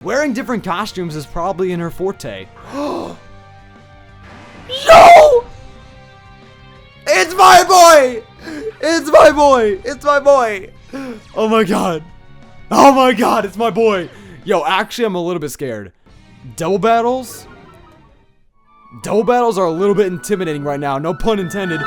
Wearing different costumes is probably in her forte. Yo! It's my boy! It's my boy! It's my boy! Oh my god. Oh my god, it's my boy. Yo, actually, I'm a little bit scared. Double battles? Double battles are a little bit intimidating right now. No pun intended.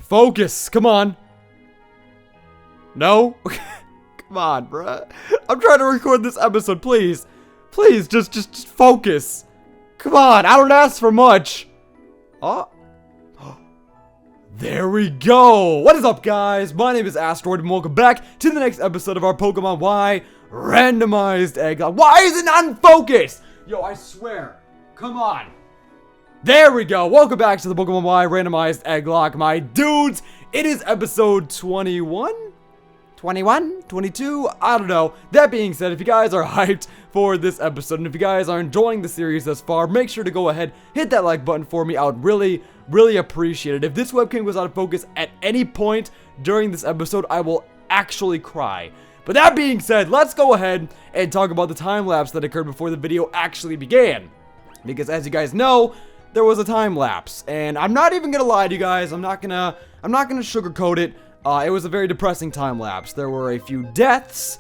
Focus, come on. No? Come on, bruh. I'm trying to record this episode, please. Please, just focus. Come on, I don't ask for much. Oh. There we go. What is up, guys? My name is Astroid, and welcome back to the next episode of our Pokemon Y Randomized Egglocke. Why is it not in focus? Yo, I swear. Come on. There we go. Welcome back to the Pokemon Y Randomized Egglocke, my dudes. It is episode 21? 21? 22? I don't know. That being said, if you guys are hyped for this episode, and if you guys are enjoying the series thus far, make sure to go ahead, hit that like button for me. I would really appreciate it. If this webcam goes out of focus at any point during this episode, I will actually cry. But that being said, let's go ahead and talk about the time lapse that occurred before the video actually began. Because as you guys know, there was a time lapse. And I'm not even gonna lie to you guys. I'm not gonna sugarcoat it. It was a very depressing time lapse. There were a few deaths.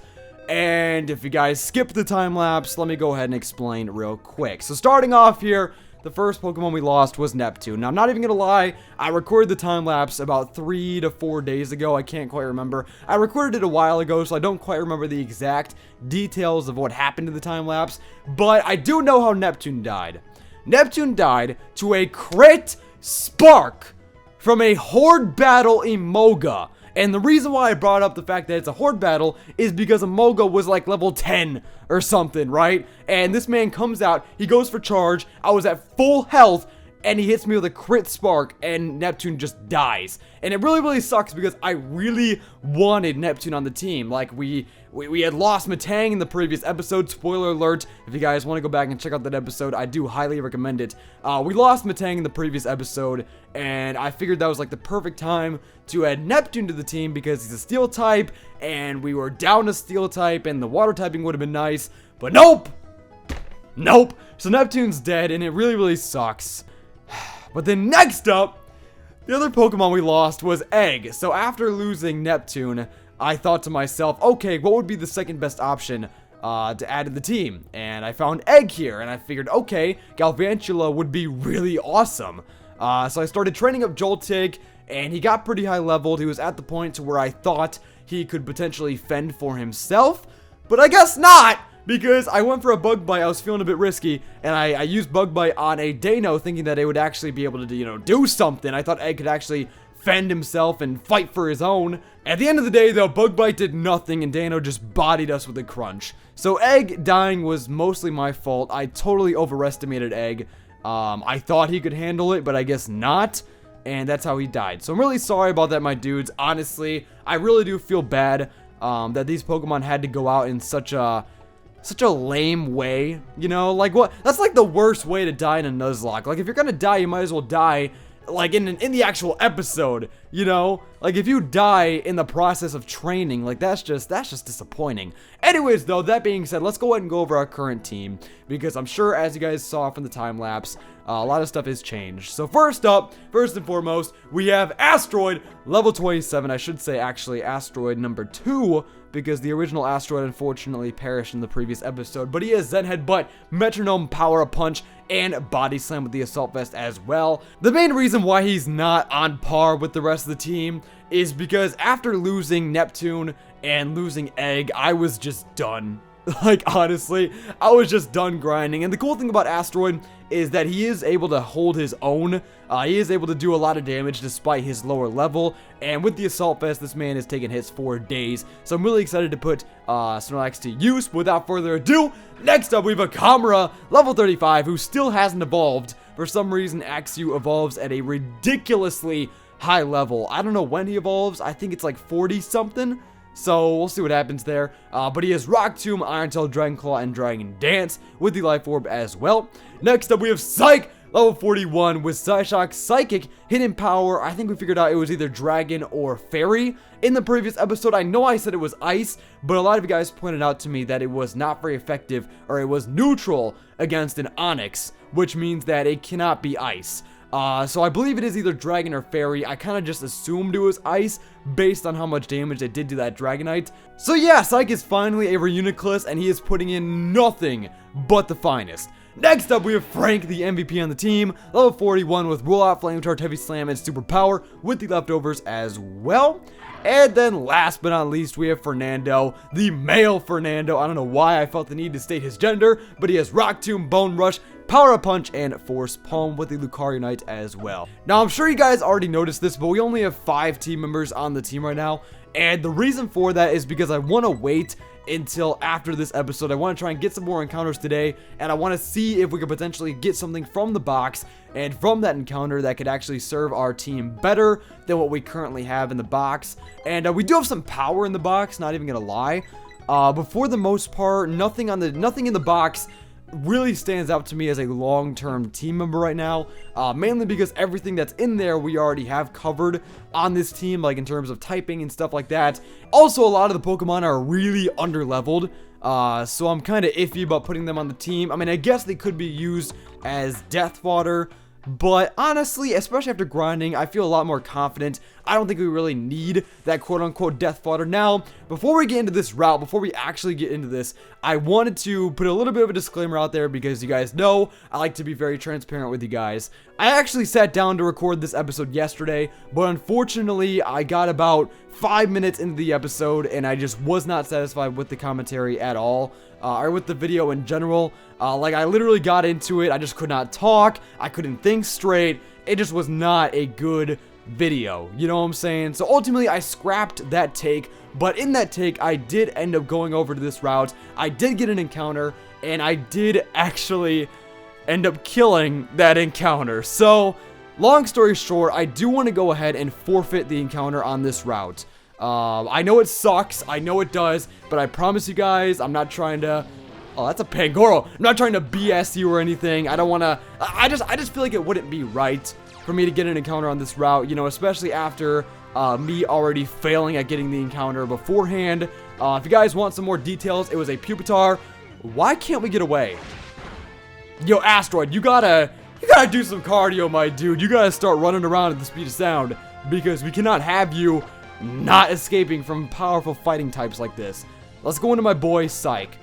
And if you guys skipped the time lapse, let me go ahead and explain real quick. So starting off here, the first Pokemon we lost was Neptune. Now, I'm not even gonna lie, I recorded the time lapse about 3 to 4 days ago. I can't quite remember. I recorded it a while ago, so I don't quite remember the exact details of what happened to the time lapse. But I do know how Neptune died. Neptune died to a crit spark from a Horde battle Emoga. And the reason why I brought up the fact that it's a Horde battle is because Emoga was like level 10 or something, right? And this man comes out, he goes for charge, I was at full health, and he hits me with a crit spark, and Neptune just dies. And it really sucks because I really wanted Neptune on the team. Like, we had lost Matang in the previous episode. Spoiler alert, if you guys want to go back and check out that episode, I do highly recommend it. We lost Matang in the previous episode, and I figured that was like the perfect time to add Neptune to the team because he's a steel type, and we were down to steel type, and the water typing would have been nice. But nope! Nope! So Neptune's dead, and it really sucks. But then next up, the other Pokemon we lost was Egg. So after losing Neptune, I thought to myself, okay, what would be the second best option to add to the team? And I found Egg here, and I figured, okay, Galvantula would be really awesome. So I started training up Joltik, and he got pretty high leveled. He was at the point to where I thought he could potentially fend for himself, but I guess not. Because I went for a Bug Bite, I was feeling a bit risky, and I used Bug Bite on a Dano thinking that it would actually be able to, do something. I thought Egg could actually fend himself and fight for his own. At the end of the day, though, Bug Bite did nothing, and Dano just bodied us with a crunch. So Egg dying was mostly my fault. I totally overestimated Egg. I thought he could handle it, but I guess not. And that's how he died. So I'm really sorry about that, my dudes. Honestly, I really do feel bad that these Pokemon had to go out in such a lame way, like what? That's like the worst way to die in a Nuzlocke. Like if you're gonna die, you might as well die like in the actual episode, like if you die in the process of training, like that's just disappointing. Anyways, though, that being said, let's go ahead and go over our current team because I'm sure, as you guys saw from the time lapse, a lot of stuff has changed. So first and foremost, we have Astroid, level 27. I should say actually Astroid number 2, because the original Astroid unfortunately perished in the previous episode. But he has Zen Headbutt, Metronome, Power Up Punch, and Body Slam with the Assault Vest as well. The main reason why he's not on par with the rest of the team is because after losing Neptune and losing Egg, I was just done. Like, honestly, I was just done grinding. And the cool thing about Astroid is that he is able to hold his own. He is able to do a lot of damage despite his lower level. And with the Assault Vest, this man has taken hits for days. So I'm really excited to put Snorlax to use. But without further ado, next up we have a Kamura, level 35, who still hasn't evolved. For some reason, Axew evolves at a ridiculously high level. I don't know when he evolves. I think it's like 40 something. So we'll see what happens there. But he has Rock Tomb, Iron Tail, Dragon Claw, and Dragon Dance with the Life Orb as well. Next up, we have Psych, level 41 with Psyshock, Psychic, Hidden Power. I think we figured out it was either Dragon or Fairy. In the previous episode, I know I said it was Ice, but a lot of you guys pointed out to me that it was not very effective, or it was neutral against an Onix, which means that it cannot be Ice. So I believe it is either Dragon or Fairy. I kind of just assumed it was Ice based on how much damage it did to that Dragonite. So yeah, Psych is finally a Reuniclus, and he is putting in nothing but the finest. Next up, we have Frank, the MVP on the team, level 41 with Roll Out, Flame Charge, Heavy Slam, and Super Power with the leftovers as well. And then last but not least, we have Fernando, the male Fernando. I don't know why I felt the need to state his gender, but he has Rock Tomb, Bone Rush, Power Up Punch, and Force Palm with the Lucario Knight as well. Now, I'm sure you guys already noticed this, but we only have 5 team members on the team right now. And the reason for that is because I want to wait until after this episode. I want to try and get some more encounters today, and I want to see if we could potentially get something from the box and from that encounter that could actually serve our team better than what we currently have in the box. And we do have some power in the box, not even gonna lie, but for the most part, nothing in the box really stands out to me as a long-term team member right now, mainly because everything that's in there we already have covered on this team, like in terms of typing and stuff like that. Also, a lot of the Pokemon are really underleveled, so I'm kind of iffy about putting them on the team. I mean, I guess they could be used as death fodder, But honestly, especially after grinding, I feel a lot more confident. I don't think we really need that quote-unquote death fodder. Now, before we get into this route, before we actually get into this, I wanted to put a little bit of a disclaimer out there because you guys know I like to be very transparent with you guys. I actually sat down to record this episode yesterday, but unfortunately, I got about 5 minutes into the episode and I just was not satisfied with the commentary at all. Or with the video in general. Like, I literally got into it, I just could not talk, I couldn't think straight, it just was not a good video, you know what I'm saying? So ultimately, I scrapped that take, but in that take, I did end up going over to this route, I did get an encounter, and I did actually end up killing that encounter. So, long story short, I do want to go ahead and forfeit the encounter on this route. I know it sucks, I know it does, but I promise you guys, I'm not trying to... Oh, that's a Pangoro. I'm not trying to BS you or anything. I don't want to... I just feel like it wouldn't be right for me to get an encounter on this route, you know, especially after me already failing at getting the encounter beforehand. If you guys want some more details, it was a Pupitar. Why can't we get away? Yo, Astroid, you gotta do some cardio, my dude. You gotta start running around at the speed of sound, because we cannot have you not escaping from powerful fighting types like this. Let's go into my boy, Psych.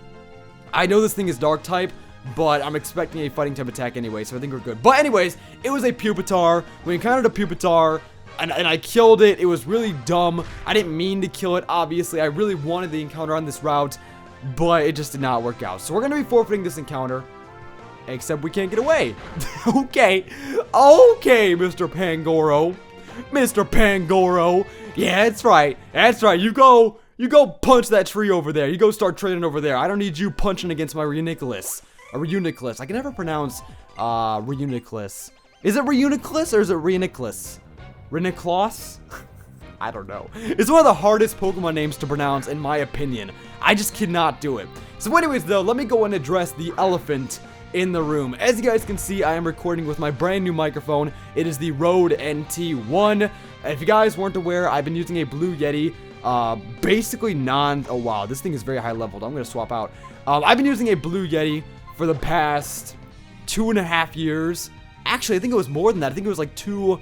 I know this thing is dark type, but I'm expecting a fighting type attack anyway, so I think we're good. But anyways, it was a Pupitar. We encountered a Pupitar, and I killed it. It was really dumb. I didn't mean to kill it, obviously. I really wanted the encounter on this route, but it just did not work out. So we're going to be forfeiting this encounter, except we can't get away. Okay, Mr. Pangoro. Mr. Pangoro. Yeah, that's right. That's right. You go punch that tree over there. You go start trading over there. I don't need you punching against my Reuniclus. Reuniclus. I can never pronounce Reuniclus. Is it Reuniclus or is it Reuniclus? Reuniclus? I don't know. It's one of the hardest Pokemon names to pronounce in my opinion. I just cannot do it. So anyways though, let me go and address the elephant in the room. As you guys can see, I am recording with my brand new microphone. It is the Rode NT1. If you guys weren't aware, I've been using a Blue Yeti, basically oh wow, this thing is very high leveled. I'm gonna swap out. I've been using a Blue Yeti for the past 2.5 years. Actually, I think it was more than that. I think it was like 2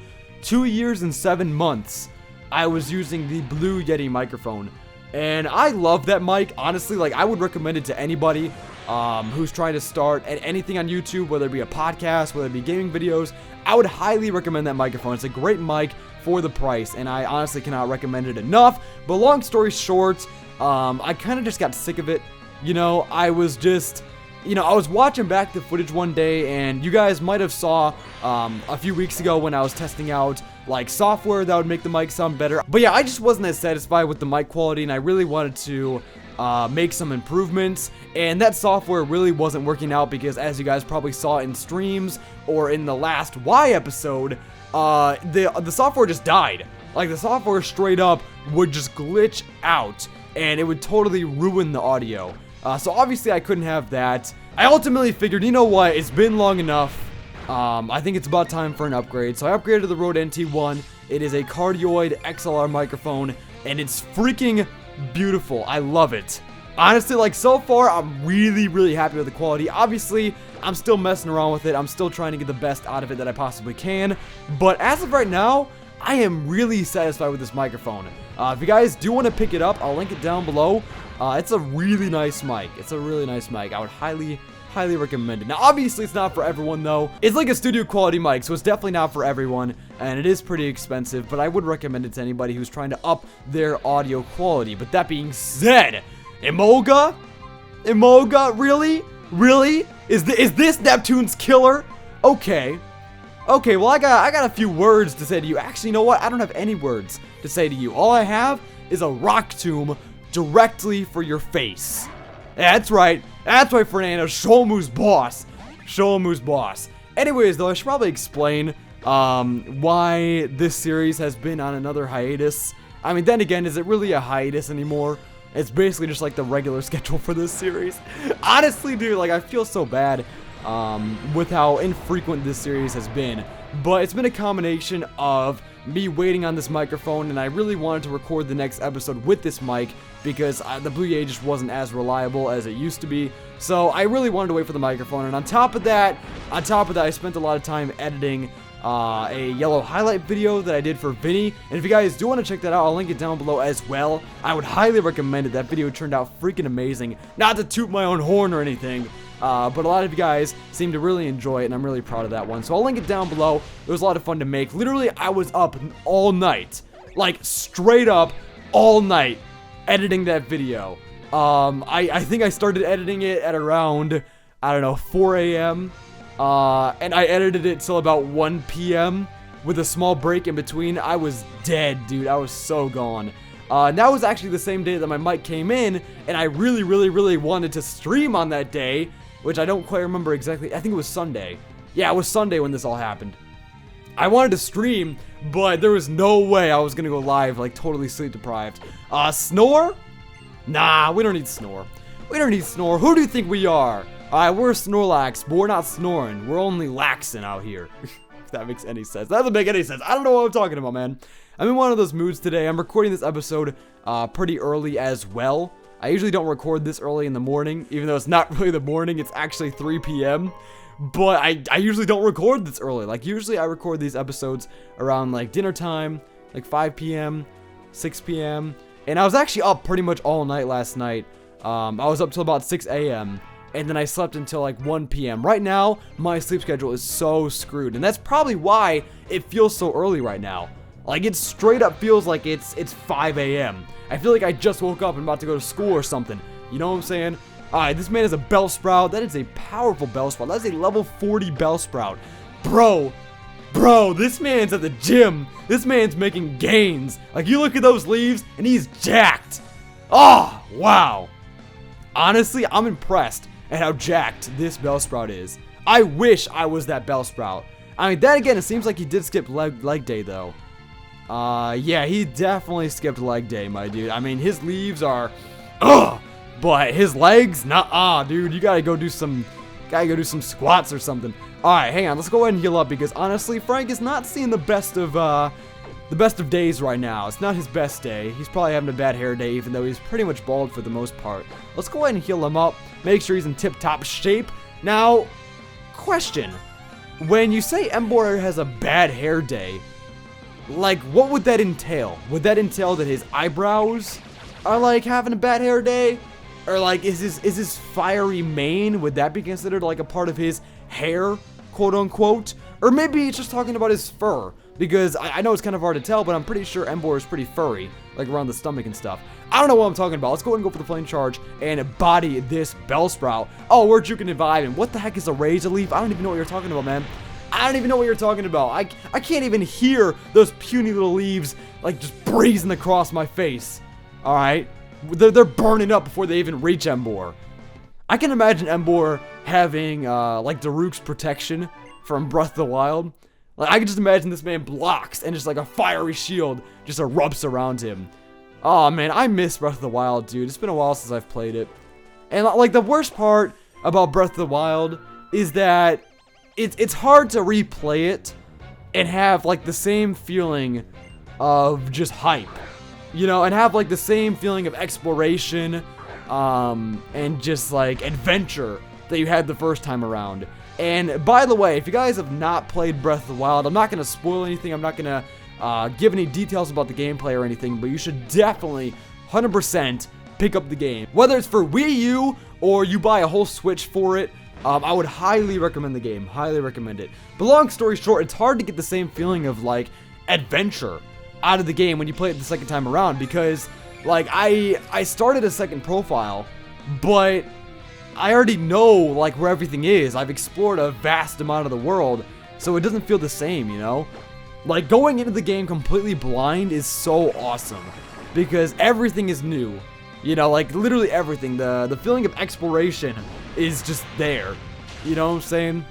years and 7 months. I was using the Blue Yeti microphone, and I love that mic. Honestly, like, I would recommend it to anybody who's trying to start at anything on YouTube, whether it be a podcast, whether it be gaming videos. I would highly recommend that microphone. It's a great mic for the price, and I honestly cannot recommend it enough. But long story short, I kind of just got sick of it. You know, I was just, you know, I was watching back the footage one day, and you guys might have saw a few weeks ago when I was testing out like software that would make the mic sound better. But yeah, I just wasn't as satisfied with the mic quality, and I really wanted to make some improvements, and that software really wasn't working out because, as you guys probably saw in streams or in the last Y episode, the software just died. Like, the software straight up would just glitch out, and it would totally ruin the audio. So obviously I couldn't have that. I ultimately figured, you know what, it's been long enough. I think it's about time for an upgrade. So I upgraded to the Rode NT1. It is a cardioid XLR microphone, and it's freaking beautiful. I love it. Honestly, like, so far, I'm really happy with the quality. Obviously, I'm still messing around with it. I'm still trying to get the best out of it that I possibly can. But as of right now, I am really satisfied with this microphone. If you guys do want to pick it up, I'll link it down below. It's a really nice mic. It's a really nice mic. I would highly recommend it. Now, obviously, it's not for everyone, though. It's like a studio quality mic, so it's definitely not for everyone, and it is pretty expensive, but I would recommend it to anybody who's trying to up their audio quality. But that being said, Emolga? Really? Really? Is this Neptune's killer? Okay, well, I got a few words to say to you. Actually, you know what? I don't have any words to say to you. All I have is a rock tomb directly for your face. That's right, Fernando. Show him who's boss. Anyways, though, I should probably explain why this series has been on another hiatus. I mean, then again, is it really a hiatus anymore? It's basically just like the regular schedule for this series. Honestly, dude, like, I feel so bad with how infrequent this series has been. But it's been a combination of me waiting on this microphone, and I really wanted to record the next episode with this mic because the Blue Yeti just wasn't as reliable as it used to be. So I really wanted to wait for the microphone, and on top of that, I spent a lot of time editing a yellow highlight video that I did for Vinny. And if you guys do want to check that out, I'll link it down below as well. I would highly recommend it. That video turned out freaking amazing. Not to toot my own horn or anything, but a lot of you guys seem to really enjoy it, and I'm really proud of that one. So I'll link it down below. It was a lot of fun to make. Literally, I was up all night, like straight up all night, editing that video. I think I started editing it at around, I don't know, 4 a.m. And I edited it till about 1 p.m. with a small break in between. I was dead, dude. I was so gone. And that was actually the same day that my mic came in, and I really wanted to stream on that day, which I don't quite remember exactly. I think it was Sunday. Yeah, it was Sunday when this all happened. I wanted to stream, but there was no way I was gonna go live, like totally sleep deprived. Snore? Nah, we don't need snore. We don't need snore. Who do you think we are? Alright, we're Snorlax, but we're not snoring. We're only laxing out here. If that makes any sense. That doesn't make any sense. I don't know what I'm talking about, man. I'm in one of those moods today. I'm recording this episode pretty early as well. I usually don't record this early in the morning, even though it's not really the morning. It's actually 3 p.m. But I usually don't record this early. Like, usually I record these episodes around, like, dinner time, like 5 p.m., 6 p.m. And I was actually up pretty much all night last night. I was up till about 6 a.m., and then I slept until like 1 p.m. Right now, my sleep schedule is so screwed, and that's probably why it feels so early right now. Like, it straight up feels like it's 5 a.m. I feel like I just woke up and about to go to school or something. You know what I'm saying? Alright, this man is a Bellsprout. That is a powerful Bellsprout. That is a level 40 Bellsprout. Bro, this man's at the gym. This man's making gains. Like, you look at those leaves, and he's jacked. Oh, wow. Honestly, I'm impressed at how jacked this Bellsprout is. I wish I was that Bellsprout. I mean, then again, it seems like he did skip leg day, though. Yeah, he definitely skipped leg day, my dude. I mean, his leaves are, but his legs, nah, dude. You gotta go do some squats or something. All right, hang on. Let's go ahead and heal up because honestly, Frank is not seeing the best of days right now. It's not his best day. He's probably having a bad hair day, even though he's pretty much bald for the most part. Let's go ahead and heal him up. Make sure he's in tip-top shape. Now, question. When you say Embor has a bad hair day, like, what would that entail? Would that entail that his eyebrows are, like, having a bad hair day? Or, like, is his fiery mane, would that be considered, like, a part of his hair, quote-unquote? Or maybe he's just talking about his fur. Because I know it's kind of hard to tell, but I'm pretty sure Embor is pretty furry, like around the stomach and stuff. I don't know what I'm talking about. Let's go ahead and go for the flame charge and body this Bellsprout. Oh, we're juking and vibing. What the heck is a Razor Leaf? I don't even know what you're talking about, man. I don't even know what you're talking about. I can't even hear those puny little leaves, like, just breezing across my face. Alright? They're burning up before they even reach Embor. I can imagine Embor having, like, Daruk's protection from Breath of the Wild. Like, I can just imagine this man blocks and just like a fiery shield just erupts around him. Oh man, I miss Breath of the Wild, dude. It's been a while since I've played it. And like, the worst part about Breath of the Wild is that it's hard to replay it and have like the same feeling of just hype, you know, and have like the same feeling of exploration and just like adventure that you had the first time around. And by the way, if you guys have not played Breath of the Wild, I'm not going to spoil anything. I'm not going to give any details about the gameplay or anything, but you should definitely 100% pick up the game. Whether it's for Wii U or you buy a whole Switch for it, I would highly recommend the game. Highly recommend it. But long story short, it's hard to get the same feeling of like adventure out of the game when you play it the second time around because like I started a second profile, but I already know like where everything is. I've explored a vast amount of the world, so it doesn't feel the same, you know? Like, going into the game completely blind is so awesome because everything is new. You know, like literally everything. The feeling of exploration is just there. You know what I'm saying?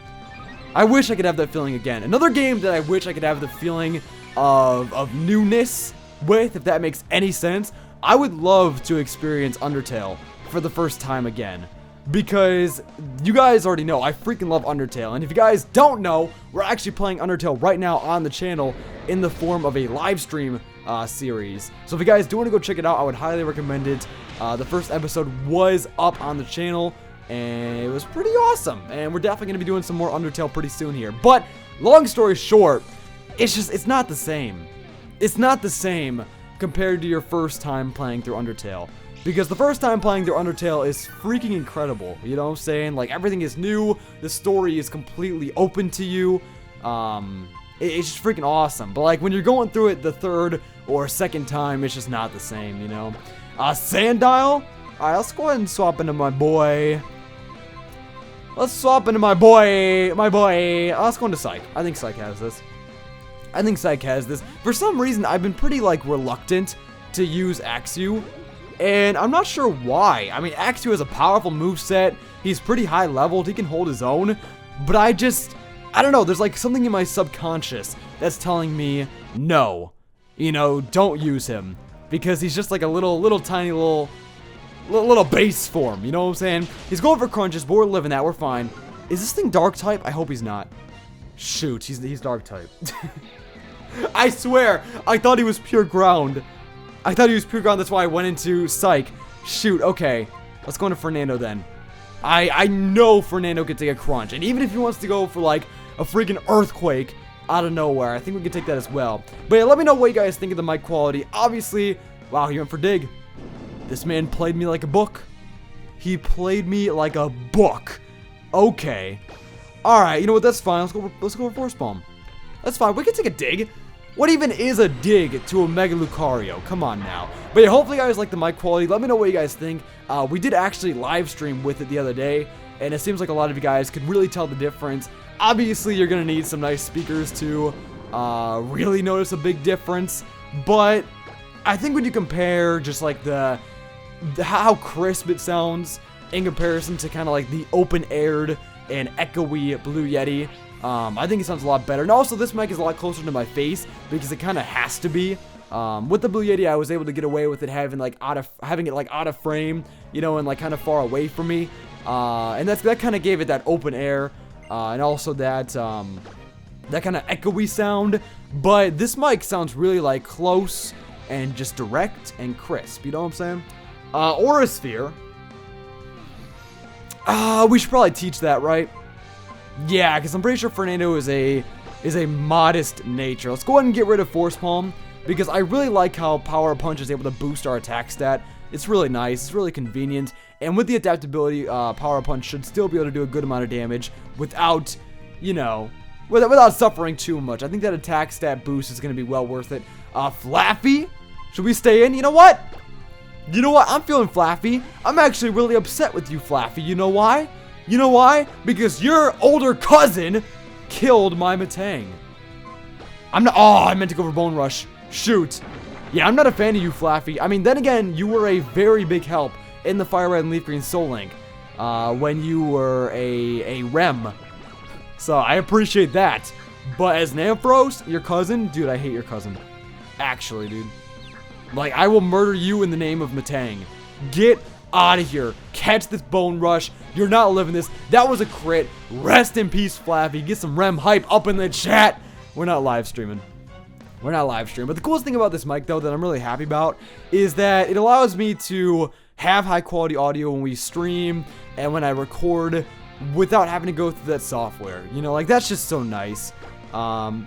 I wish I could have that feeling again. Another game that I wish I could have the feeling of newness with, if that makes any sense. I would love to experience Undertale for the first time again. because you guys already know I freaking love Undertale. And if you guys don't know, we're actually playing Undertale right now on the channel in the form of a live stream series. So if you guys do want to go check it out, I would highly recommend it. The first episode was up on the channel, and it was pretty awesome. And we're definitely going to be doing some more Undertale pretty soon here. But long story short, it's not the same. It's not the same compared to your first time playing through Undertale. Because the first time playing through Undertale is freaking incredible. You know what I'm saying? Like, everything is new. The story is completely open to you. It's just freaking awesome. But, like, when you're going through it the third or second time, it's just not the same, you know? Sandile? Alright, let's go ahead and swap into my boy. Let's swap into my boy. Let's go into Psych. I think Psych has this. For some reason, I've been pretty, like, reluctant to use Axew. And I'm not sure why. I mean, Axew has a powerful moveset. He's pretty high leveled. He can hold his own. But I don't know. There's, like, something in my subconscious that's telling me, no. You know, don't use him. Because he's just, like, a little tiny base form. You know what I'm saying? He's going for crunches, but we're living that. We're fine. Is this thing dark type? I hope he's not. Shoot, he's dark type. I swear, I thought he was pure ground. That's why I went into Psych. Shoot, okay. Let's go into Fernando then. I know Fernando could take a crunch. And even if he wants to go for, like, a freaking earthquake out of nowhere, I think we can take that as well. But yeah, let me know what you guys think of the mic quality. Obviously, wow, he went for dig. This man played me like a book. He played me like a book. Okay. Alright, you know what? That's fine. Let's go for Force Palm. That's fine. We can take a dig. What even is a dig to a Mega Lucario? Come on now. But yeah, hopefully you guys like the mic quality. Let me know what you guys think. We did actually live stream with it the other day, and it seems like a lot of you guys could really tell the difference. Obviously, you're going to need some nice speakers to really notice a big difference. But I think when you compare just like how crisp it sounds in comparison to kind of like the open-aired and echoey Blue Yeti, I think it sounds a lot better. And also, this mic is a lot closer to my face because it kind of has to be. With the Blue Yeti, I was able to get away with it having it out of frame, you know, and like kind of far away from me. And that kind of gave it that open air, and also that kind of echoey sound. But this mic sounds really like close and just direct and crisp. You know what I'm saying? Aura Sphere. We should probably teach that, right? Yeah, because I'm pretty sure Fernando is a modest nature. Let's go ahead and get rid of Force Palm, because I really like how Power Punch is able to boost our attack stat. It's really nice. It's really convenient. And with the adaptability, Power Punch should still be able to do a good amount of damage without, you know, without suffering too much. I think that attack stat boost is going to be well worth it. Flaffy? Should we stay in? You know what? I'm feeling Flaffy. I'm actually really upset with you, Flaffy. You know why? You know why? Because your older cousin killed my Metang. I meant to go for Bone Rush. Shoot. Yeah, I'm not a fan of you, Flaffy. I mean, then again, you were a very big help in the Fire Red and Leaf Green Soul Link when you were a Rem. So I appreciate that. But as Ampharos, your cousin, dude, I hate your cousin. Actually, dude. Like, I will murder you in the name of Metang. Get out of here. Catch this Bone Rush. You're not living this. That was a crit. Rest in peace, Flaffy. Get some Rem hype up in the chat. We're not live streaming. But the coolest thing about this mic, though, that I'm really happy about is that it allows me to have high quality audio when we stream and when I record without having to go through that software. You know, like, that's just so nice.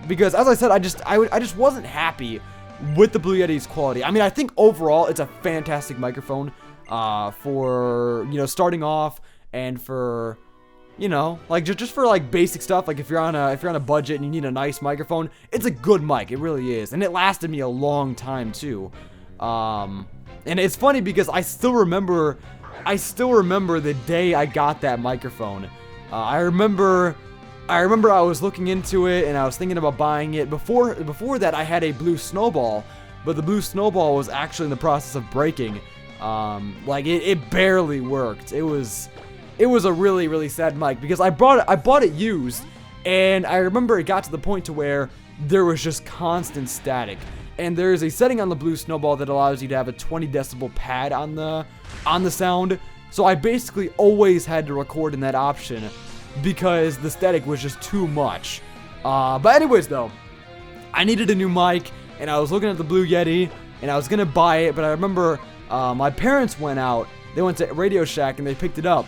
Because, as I said, I just wasn't happy with the Blue Yeti's quality. I mean, I think overall it's a fantastic microphone for, you know, starting off, and for, you know, like just for like basic stuff. Like if you're on a budget and you need a nice microphone, it's a good mic. It really is, and it lasted me a long time too. And it's funny because I still remember the day I got that microphone. I remember I was looking into it and I was thinking about buying it. Before that, I had a Blue Snowball, but the Blue Snowball was actually in the process of breaking. Like it barely worked. It was a really, really sad mic because I bought it used, and I remember it got to the point to where there was just constant static. And there's a setting on the Blue Snowball that allows you to have a 20 decibel pad on the sound. So I basically always had to record in that option because the static was just too much. But anyways though, I needed a new mic, and I was looking at the Blue Yeti, and I was gonna buy it, but I remember my parents went out. They went to Radio Shack and they picked it up,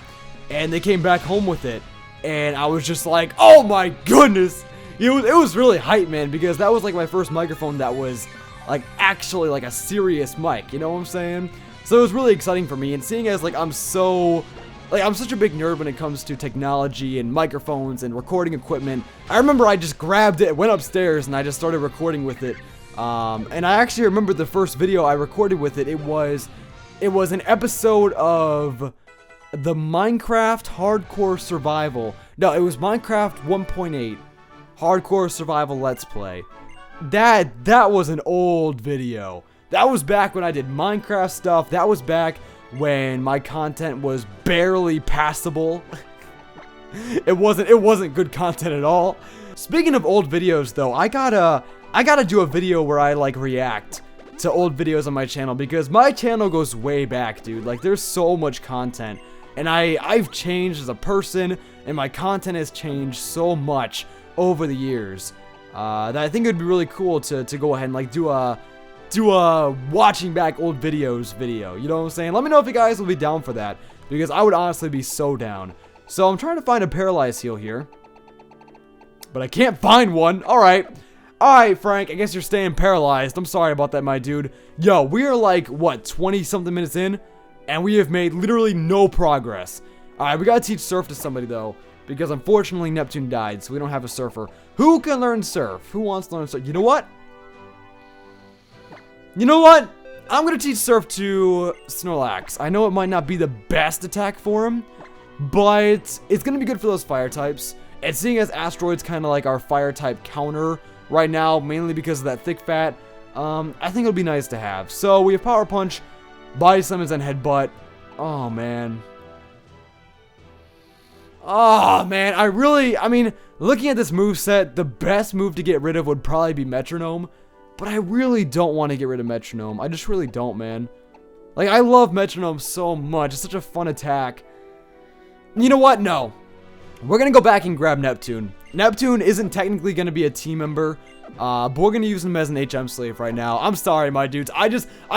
and they came back home with it, and I was just like, oh my goodness. It was really hype, man, because that was like my first microphone that was like actually like a serious mic, you know what I'm saying? So it was really exciting for me, and seeing as like I'm such a big nerd when it comes to technology and microphones and recording equipment. I remember I just grabbed it, went upstairs, and I just started recording with it. And I actually remember the first video I recorded with it. It was an episode of the Minecraft Hardcore Survival. No, it was Minecraft 1.8 Hardcore Survival Let's Play. That was an old video. That was back when I did Minecraft stuff. That was back when my content was barely passable. It wasn't good content at all. Speaking of old videos though, I gotta do a video where I like react to old videos on my channel, because my channel goes way back, dude. Like, there's so much content, and I've changed as a person, and my content has changed so much over the years that I think it would be really cool to go ahead and like do a watching back old videos video. You know what I'm saying? Let me know if you guys will be down for that, because I would honestly be so down. So I'm trying to find a paralyzed heal here, but I can't find one. Alright, Frank, I guess you're staying paralyzed. I'm sorry about that, my dude. Yo, we are like, what, 20-something minutes in? And we have made literally no progress. Alright, we gotta teach surf to somebody, though, because unfortunately Neptune died, so we don't have a surfer. Who can learn surf? Who wants to learn surf? You know what? I'm gonna teach surf to Snorlax. I know it might not be the best attack for him, but it's gonna be good for those fire types. And seeing as Astroid's kind of like our fire type counter right now, mainly because of that thick fat, I think it'll be nice to have. So we have Power Punch, Body Summons, and Headbutt. Oh man, I mean, looking at this moveset, the best move to get rid of would probably be Metronome, but I really don't want to get rid of Metronome. I just really don't, man. Like, I love Metronome so much. It's such a fun attack. You know what? No. We're going to go back and grab Neptune. Neptune isn't technically going to be a team member, but we're going to use him as an HM slave right now. I'm sorry, my dudes. I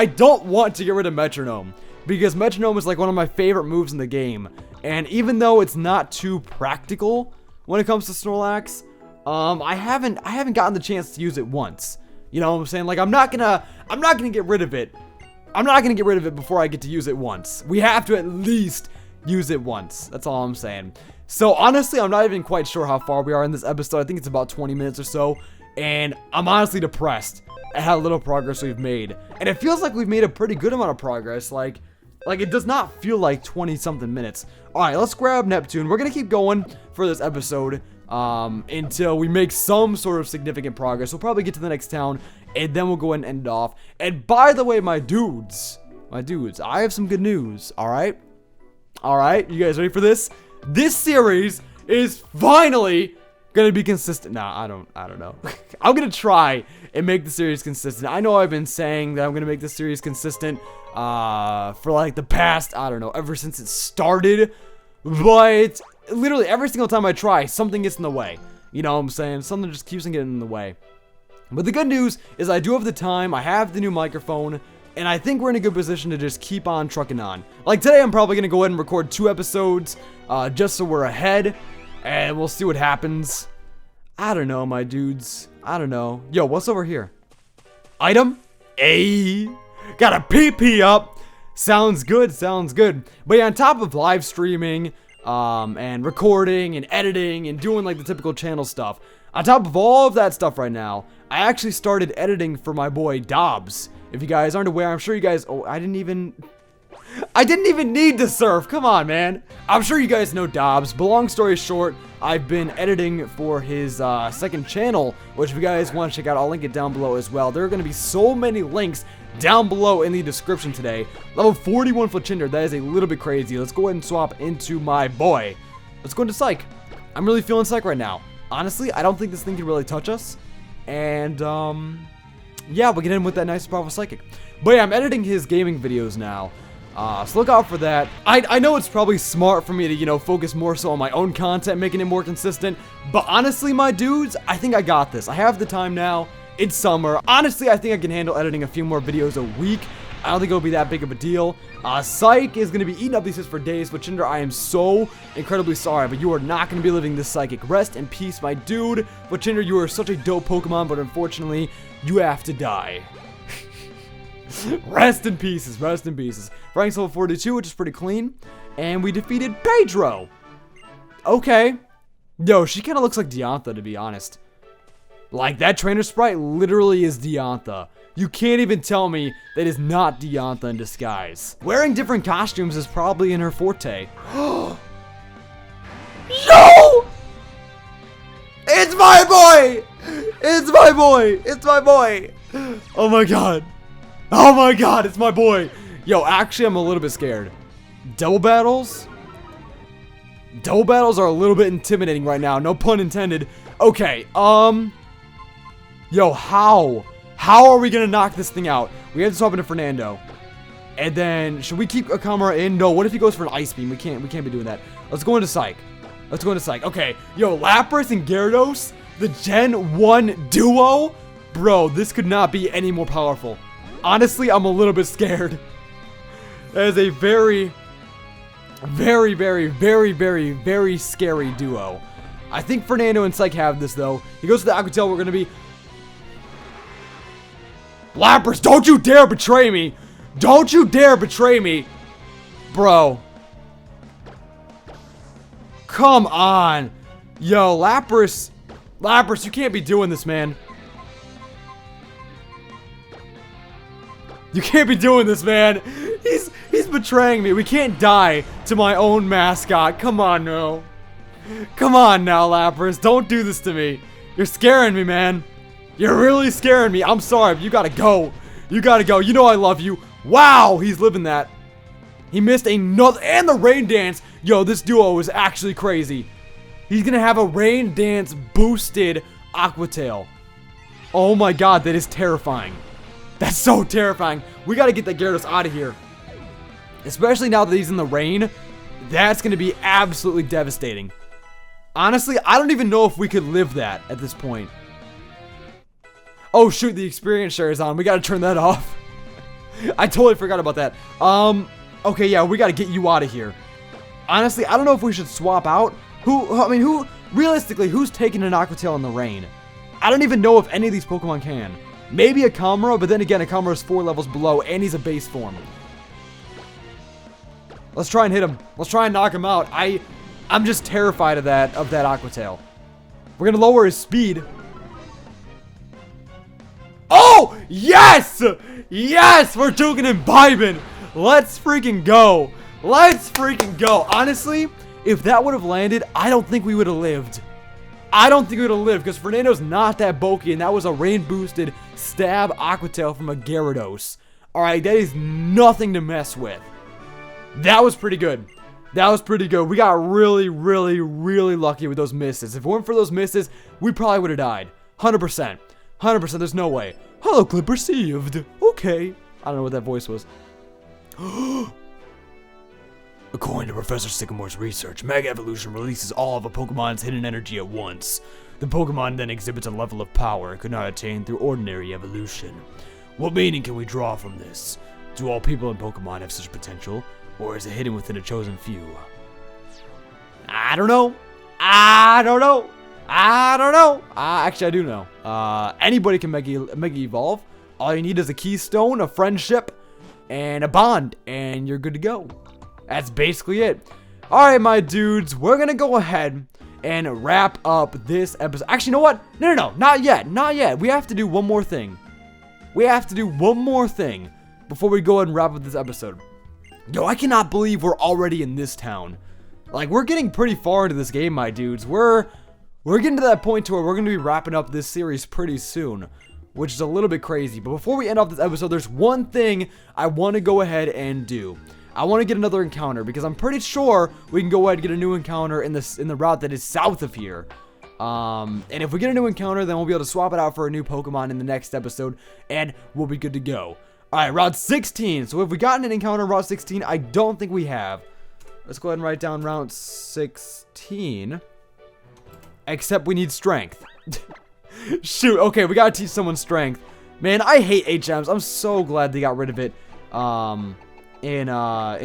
don't want to get rid of Metronome, because Metronome is like one of my favorite moves in the game. And even though it's not too practical when it comes to Snorlax, I haven't gotten the chance to use it once. You know what I'm saying? Like, I'm not gonna get rid of it. I'm not gonna get rid of it before I get to use it once. We have to at least use it once. That's all I'm saying. So honestly, I'm not even quite sure how far we are in this episode. I think it's about 20 minutes or so, and I'm honestly depressed at how little progress we've made. And it feels like we've made a pretty good amount of progress. Like it does not feel like 20-something minutes. All right, let's grab Neptune. We're gonna keep going for this episode until we make some sort of significant progress. We'll probably get to the next town, and then we'll go ahead and end it off. And by the way, my dudes, I have some good news. All right, you guys ready for this? This series is finally gonna be consistent. Nah, I don't know. I'm gonna try and make the series consistent. I know I've been saying that I'm gonna make the series consistent for like the past, I don't know, ever since it started. But literally every single time I try, something gets in the way. You know what I'm saying? Something just keeps on getting in the way. But the good news is I do have the time. I have the new microphone. And I think we're in a good position to just keep on trucking on. Like today, I'm probably going to go ahead and record 2 episodes just so we're ahead. And we'll see what happens. I don't know, my dudes. I don't know. Yo, what's over here? Item? Ayy. Got a PP up. Sounds good, sounds good. But yeah, on top of live streaming and recording and editing and doing like the typical channel stuff, on top of all of that stuff right now, I actually started editing for my boy Dobbs. If you guys aren't aware, I'm sure you guys... Oh, I didn't even need to surf. Come on, man. I'm sure you guys know Dobbs. But long story short, I've been editing for his second channel, which if you guys want to check out, I'll link it down below as well. There are going to be so many links down below in the description today. Level 41 Fletchinder. That is a little bit crazy. Let's go ahead and swap into my boy. Let's go into Psych. I'm really feeling Psych right now. Honestly, I don't think this thing can really touch us. And, yeah, we'll get in with that nice, powerful Psychic. But yeah, I'm editing his gaming videos now. So look out for that. I know it's probably smart for me to, you know, focus more so on my own content, making it more consistent. But honestly, my dudes, I think I got this. I have the time now. It's summer. Honestly, I think I can handle editing a few more videos a week. I don't think it'll be that big of a deal. Psych is going to be eating up these hits for days. But Chinder, I am so incredibly sorry, but you are not going to be living this psychic. Rest in peace, my dude. But Chinder, you are such a dope Pokemon, but unfortunately, you have to die. Rest in pieces, rest in pieces. Rank's level 42, which is pretty clean. And we defeated Pedro. Okay. Yo, she kind of looks like Diantha, to be honest. Like, that trainer sprite literally is Diantha. You can't even tell me that is not Diantha in disguise. Wearing different costumes is probably in her forte. No! It's my boy! It's my boy! It's my boy! Oh my god. Oh my god, it's my boy. Yo, actually, I'm a little bit scared. Double battles? Double battles are a little bit intimidating right now. No pun intended. Okay, yo, how? How are we gonna knock this thing out? We have to swap into Fernando. And then, should we keep Akamura in? No, what if he goes for an Ice Beam? We can't be doing that. Let's go into Psych. Let's go into Psych. Okay, yo, Lapras and Gyarados, the Gen 1 duo? Bro, this could not be any more powerful. Honestly, I'm a little bit scared. That is a very, very, very, very, very, very scary duo. I think Fernando and Psych have this, though. He goes to the Aqua Tail. We're going to be... Lapras, don't you dare betray me. Don't you dare betray me. Bro. Come on. Yo, Lapras. Lapras, you can't be doing this, man. You can't be doing this, man. He's betraying me. We can't die to my own mascot. Come on, no. Come on now, Lapras. Don't do this to me. You're scaring me, man. You're really scaring me. I'm sorry, but you gotta go. You gotta go. You know I love you. Wow, he's living that. He missed another, and the Rain Dance. Yo, this duo is actually crazy. He's gonna have a Rain Dance boosted Aqua Tail. Oh my god, that is terrifying. That's so terrifying. We gotta get that Gyarados out of here. Especially now that he's in the rain. That's gonna be absolutely devastating. Honestly, I don't even know if we could live that at this point. Oh shoot, the experience share is on. We gotta turn that off. I totally forgot about that. Okay, yeah, we gotta get you out of here. Honestly, I don't know if we should swap out. Realistically, who's taking an Aqua Tail in the rain? I don't even know if any of these Pokemon can. Maybe Akamura, but then again, Akamura is 4 levels below, and he's a base form. Let's try and hit him. Let's try and knock him out. I'm just terrified of that Aqua Tail. We're gonna lower his speed. Oh, yes! Yes! We're duking and vibing. Let's freaking go. Let's freaking go. Honestly, if that would have landed, I don't think we would have lived. I don't think we would have lived because Fernando's not that bulky, and that was a rain-boosted stab Aqua Tail from a Gyarados. Alright, that is nothing to mess with. That was pretty good. That was pretty good. We got really, really, really lucky with those misses. If it weren't for those misses, we probably would have died. 100%. 100%, there's no way. Hello, clip received. Okay. I don't know what that voice was. According to Professor Sycamore's research, Mega Evolution releases all of a Pokemon's hidden energy at once. The Pokemon then exhibits a level of power it could not attain through ordinary evolution. What meaning can we draw from this? Do all people in Pokemon have such potential, or is it hidden within a chosen few? I don't know. I don't know. I don't know. Actually, I do know. Anybody can Mega Evolve. All you need is a keystone, a friendship, and a bond, and you're good to go. That's basically it. Alright, my dudes, we're gonna go ahead and wrap up this episode. Actually, you know what? No, not yet. Not yet. We have to do one more thing. We have to do one more thing before we go ahead and wrap up this episode. Yo, I cannot believe we're already in this town. Like, we're getting pretty far into this game, my dudes. We're getting to that point to where we're gonna be wrapping up this series pretty soon, which is a little bit crazy. But before we end off this episode, there's one thing I want to go ahead and do. I want to get another encounter because I'm pretty sure we can go ahead and get a new encounter in the route that is south of here. And if we get a new encounter, then we'll be able to swap it out for a new Pokemon in the next episode, and we'll be good to go. Alright, Route 16. So have we gotten an encounter on Route 16? I don't think we have. Let's go ahead and write down Route 16. Except we need strength. Shoot, okay, we gotta teach someone strength. Man, I hate HMs. I'm so glad they got rid of it in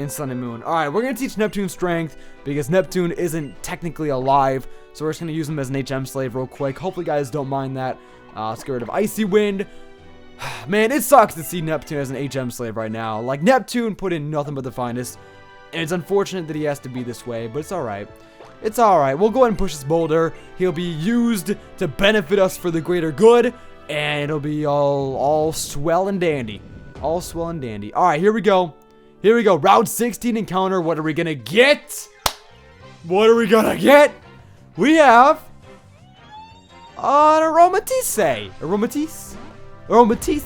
Sun and Moon. Alright, we're gonna teach Neptune strength because Neptune isn't technically alive. So we're just gonna use him as an HM slave real quick. Hopefully you guys don't mind that. Let's get rid of Icy Wind. Man, it sucks to see Neptune as an HM slave right now. Like, Neptune put in nothing but the finest. And it's unfortunate that he has to be this way, but it's alright. It's alright. We'll go ahead and push this boulder. He'll be used to benefit us for the greater good. And it'll be all swell and dandy. All swell and dandy. Alright, here we go. Here we go. Route 16 encounter. What are we gonna get? What are we gonna get? We have an Aromatisse. Aromatisse.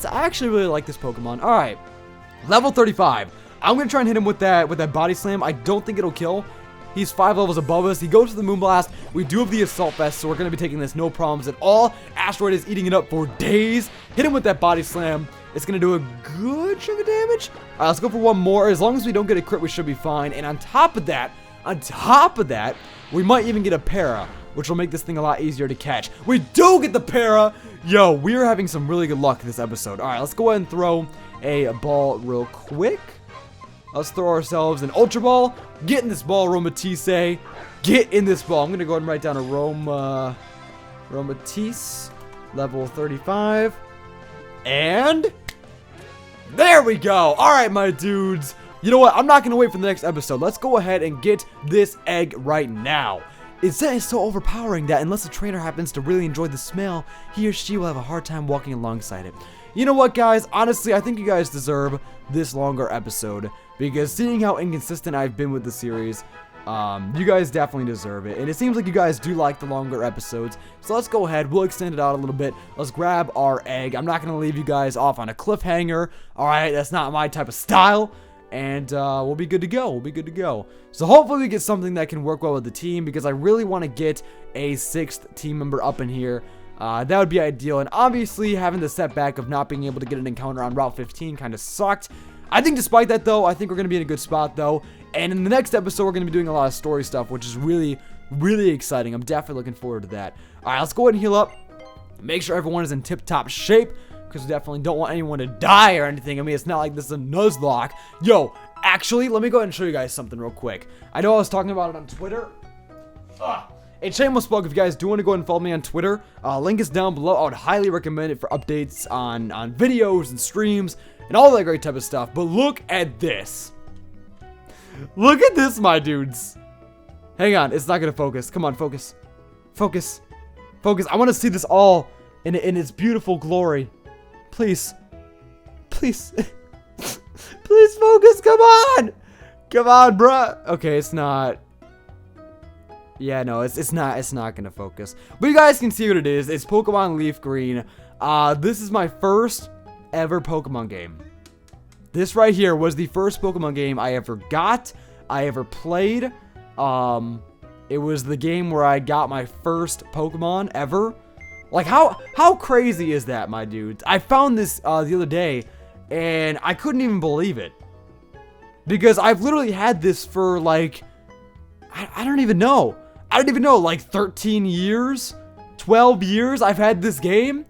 I actually really like this Pokemon. Alright. Level 35. I'm gonna try and hit him with that body slam. I don't think it'll kill. He's 5 levels above us. He goes to the Moonblast. We do have the Assault Vest, so we're going to be taking this no problems at all. Asteroid is eating it up for days. Hit him with that body slam. It's going to do a good chunk of damage. All right, let's go for one more. As long as we don't get a crit, we should be fine. And on top of that, we might even get a para, which will make this thing a lot easier to catch. We do get the para. Yo, we're having some really good luck this episode. All right, let's go ahead and throw a ball real quick. Let's throw ourselves an Ultra Ball. Get in this ball, Aromatisse. Get in this ball. I'm going to go ahead and write down Aromatisse. Level 35. And there we go. Alright, my dudes. You know what? I'm not going to wait for the next episode. Let's go ahead and get this egg right now. It's so overpowering that unless a trainer happens to really enjoy the smell, he or she will have a hard time walking alongside it. You know what, guys? Honestly, I think you guys deserve this longer episode. Because seeing how inconsistent I've been with the series, you guys definitely deserve it. And it seems like you guys do like the longer episodes. So let's go ahead. We'll extend it out a little bit. Let's grab our egg. I'm not going to leave you guys off on a cliffhanger. Alright, that's not my type of style. And we'll be good to go. We'll be good to go. So hopefully we get something that can work well with the team. Because I really want to get a 6th team member up in here. That would be ideal. And obviously having the setback of not being able to get an encounter on Route 15 kind of sucked. I think despite that, though, I think we're going to be in a good spot, though. And in the next episode, we're going to be doing a lot of story stuff, which is really, really exciting. I'm definitely looking forward to that. All right, let's go ahead and heal up. Make sure everyone is in tip-top shape, because we definitely don't want anyone to die or anything. I mean, it's not like this is a Nuzlocke. Yo, actually, let me go ahead and show you guys something real quick. I know I was talking about it on Twitter. A shameless plug, if you guys do want to go ahead and follow me on Twitter, link is down below. I would highly recommend it for updates on videos and streams and all that great type of stuff. But look at this. Look at this, my dudes. Hang on, it's not going to focus. Come on, focus. Focus. Focus. I want to see this all in its beautiful glory. Please. Please. Please focus. Come on. Come on, bruh. Okay, it's not. Yeah, no, it's not gonna focus. But you guys can see what it is. It's Pokemon Leaf Green. This is my first ever Pokemon game. This right here was the first Pokemon game I ever got, I ever played. It was the game where I got my first Pokemon ever. Like, how crazy is that, my dudes? I found this the other day, and I couldn't even believe it. Because I've literally had this for, like, I don't even know. I don't even know, like 13 years? 12 years I've had this game?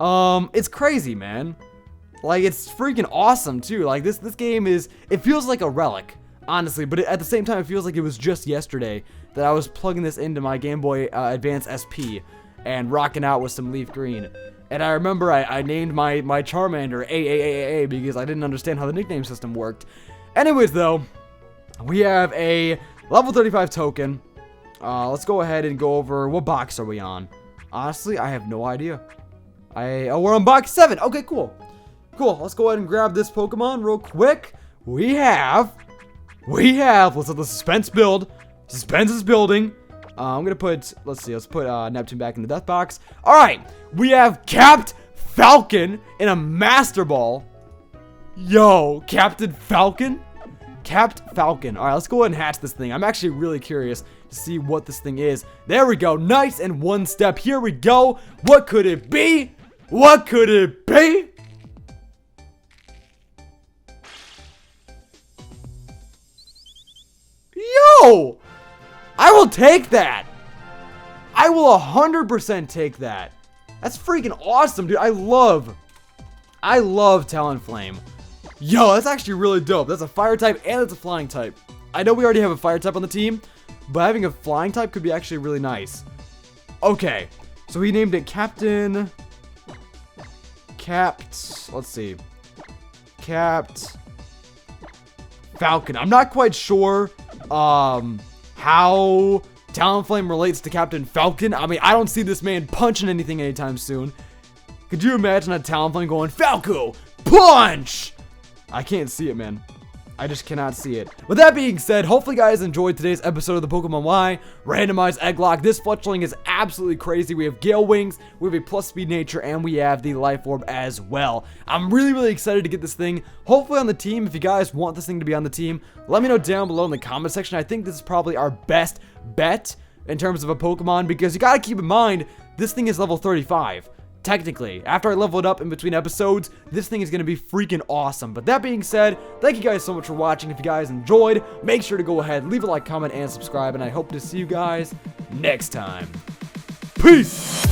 It's crazy, man. Like, it's freaking awesome, too. Like, this game is, it feels like a relic, honestly. But at the same time, it feels like it was just yesterday that I was plugging this into my Game Boy Advance SP and rocking out with some Leaf Green. And I remember I named my Charmander AAAA because I didn't understand how the nickname system worked. Anyways, though, we have a level 35 token. Let's go ahead and go over, what box are we on? Honestly, I have no idea. Oh, we're on box 7. Okay, cool. Cool, let's go ahead and grab this Pokemon real quick. We have, let's let the suspense build. Suspense is building. I'm gonna put, let's put Neptune back in the death box. All right, we have Capped Falcon in a Master Ball. Yo, Captain Falcon? Capped Falcon. All right, let's go ahead and hatch this thing. I'm actually really curious to see what this thing is. There we go. Nice and one step. Here we go. What could it be? What could it be? go! I will take that. I will 100% take that. That's freaking awesome, dude. I love Talonflame. Yo, that's actually really dope. That's a fire type and it's a flying type. I know we already have a fire type on the team, but having a flying type could be actually really nice. Okay, so he named it let's see. Capt Falcon. I'm not quite sure how Talonflame relates to Captain Falcon. I mean, I don't see this man punching anything anytime soon. Could you imagine a Talonflame going, Falco, punch? I can't see it, man. I just cannot see it. With that being said, hopefully you guys enjoyed today's episode of the Pokemon Y Randomized Egglocke. This fletchling is absolutely crazy. We have Gale Wings, we have a plus speed nature, and we have the Life Orb as well. I'm really excited to get this thing hopefully on the team. If you guys want this thing to be on the team, let me know down below in the comment section. I think this is probably our best bet in terms of a Pokemon, because you gotta keep in mind, this thing is level 35. Technically, after I level it up in between episodes, this thing is going to be freaking awesome. But that being said, thank you guys so much for watching. If you guys enjoyed, make sure to go ahead, leave a like, comment, and subscribe. And I hope to see you guys next time. Peace!